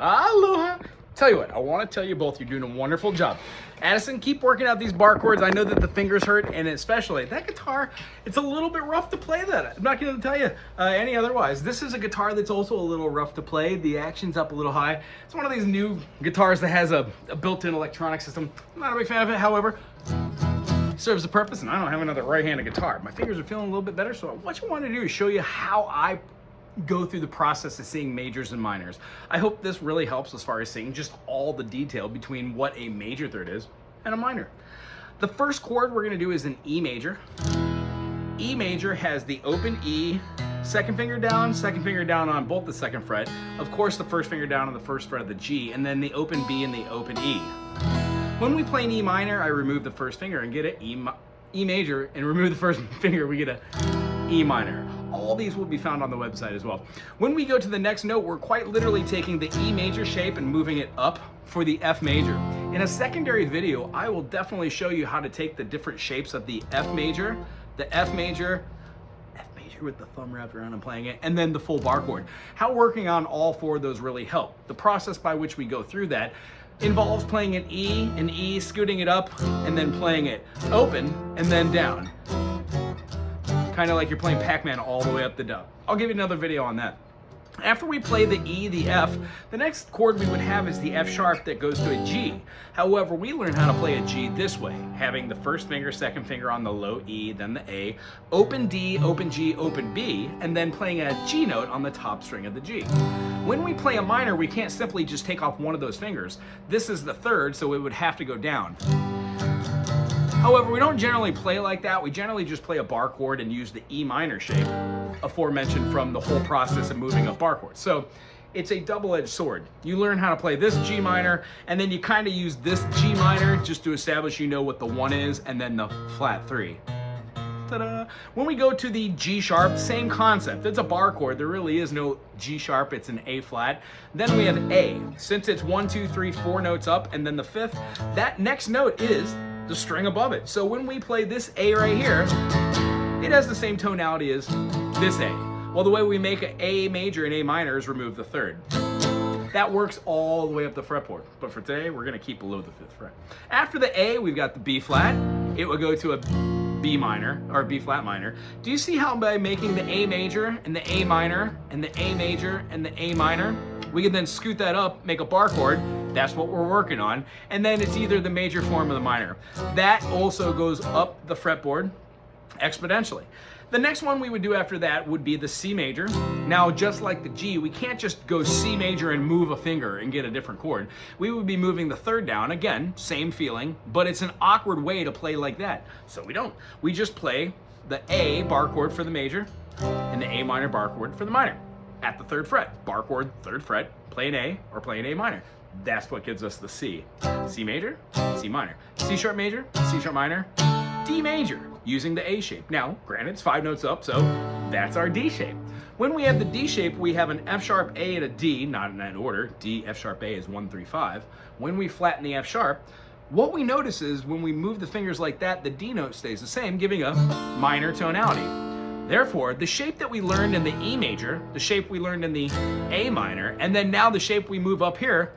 Aloha. Tell you what, I want to tell you both, you're doing a wonderful job. Addison, keep working out these bar chords. I know that the fingers hurt, and especially that guitar, it's a little bit rough to play that. I'm not going to tell you any otherwise. This is a guitar that's also a little rough to play. The action's up a little high. It's one of these new guitars that has a built-in electronic system. I'm not a big fan of it, however. Serves a purpose, and I don't have another right-handed guitar. My fingers are feeling a little bit better, so what you want to do is show you how I go through the process of seeing majors and minors. I hope this really helps as far as seeing just all the detail between what a major third is and a minor. The first chord we're going to do is an E major. E major has the open E, second finger down on both the second fret, of course the first finger down on the first fret of the G, and then the open B and the open E. When we play an E minor, I remove the first finger and get an E major, and remove the first finger, we get a E minor. All these will be found on the website as well. When we go to the next note, we're quite literally taking the E major shape and moving it up for the F major. In a secondary video, I will definitely show you how to take the different shapes of the F major with the thumb wrapped around and playing it, and then the full bar chord. How working on all four of those really help. The process by which we go through that involves playing an E, scooting it up, and then playing it open and then down. Kind of like you're playing Pac-Man all the way up the dub. I'll give you another video on that. After we play the E, the F, the next chord we would have is the F sharp that goes to a G. However, we learn how to play a G this way, having the first finger, second finger on the low E, then the A, open D, open G, open B, and then playing a G note on the top string of the G. When we play a minor, we can't simply just take off one of those fingers. This is the third, so it would have to go down. However, we don't generally play like that. We generally just play a bar chord and use the E minor shape, aforementioned from the whole process of moving up bar chords. So it's a double-edged sword. You learn how to play this G minor, and then you kind of use this G minor just to establish you know what the 1 is, and then the flat 3. Ta-da! When we go to the G sharp, same concept. It's a bar chord. There really is no G sharp. It's an A flat. Then we have A. Since it's 1, 2, 3, 4 notes up, and then the fifth, that next note is the string above it. So when we play this A right here, it has the same tonality as this A. Well, the way we make an A major and A minor is remove the third. That works all the way up the fretboard. But for today, we're gonna keep below the 5th fret. After the A, we've got the B flat. It will go to a B minor, or B flat minor. Do you see how by making the A major and the A minor and the A major and the A minor, we can then scoot that up, make a bar chord. That's what we're working on. And then it's either the major form or the minor. That also goes up the fretboard exponentially. The next one we would do after that would be the C major. Now, just like the G, we can't just go C major and move a finger and get a different chord. We would be moving the third down. Again, same feeling, but it's an awkward way to play like that. So we don't. We just play the A bar chord for the major and the A minor bar chord for the minor. At the 3rd fret, bar chord, 3rd fret, play an A or play an A minor. That's what gives us the C. C major, C minor, C sharp major, C sharp minor, D major, using the A shape. Now, granted, it's 5 notes up, so that's our D shape. When we have the D shape, we have an F sharp A and a D, not in that order. D, F sharp A is 1, 3, 5. When we flatten the F sharp, what we notice is when we move the fingers like that, the D note stays the same, giving a minor tonality. Therefore, the shape that we learned in the E major, the shape we learned in the A minor, and then now the shape we move up here,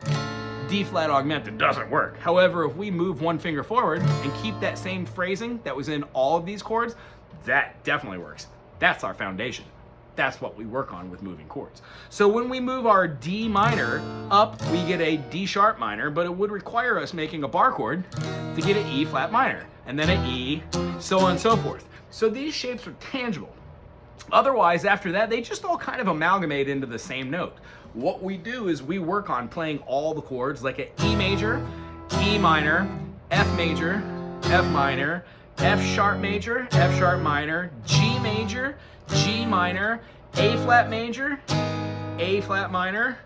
D flat augmented, doesn't work. However, if we move one finger forward and keep that same phrasing that was in all of these chords, that definitely works. That's our foundation. That's what we work on with moving chords. So when we move our D minor up, we get a D sharp minor, but it would require us making a bar chord to get an E flat minor, and then an E, so on and so forth. So these shapes are tangible. Otherwise, after that, they just all kind of amalgamate into the same note. What we do is we work on playing all the chords like an E major, E minor, F major, F minor, F sharp major, F sharp minor, G major, G minor, A flat major, A flat minor,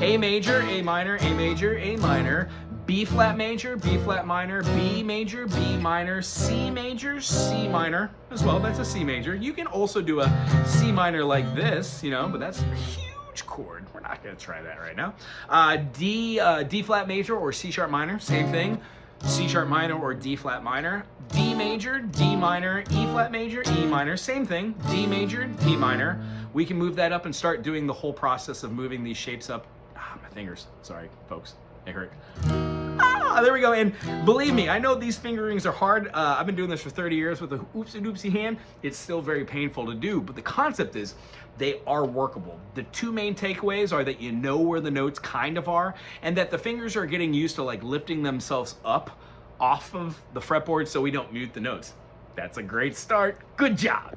A major, A minor, A major, A minor, B flat major, B flat minor, B major, B minor, C major, C minor as well. That's a C major. You can also do a C minor like this, you know, but that's a huge chord. We're not going to try that right now. D flat major or C sharp minor, same thing. C sharp minor or D flat minor. D major, D minor, E flat major, E minor, same thing. D major, D minor. We can move that up and start doing the whole process of moving these shapes up my fingers. Sorry, folks. They hurt. Ah, there we go. And believe me, I know these fingerings are hard. I've been doing this for 30 years with a oopsie doopsie hand. It's still very painful to do, but the concept is they are workable. The two main takeaways are that you know where the notes kind of are, and that the fingers are getting used to like lifting themselves up off of the fretboard so we don't mute the notes. That's a great start. Good job.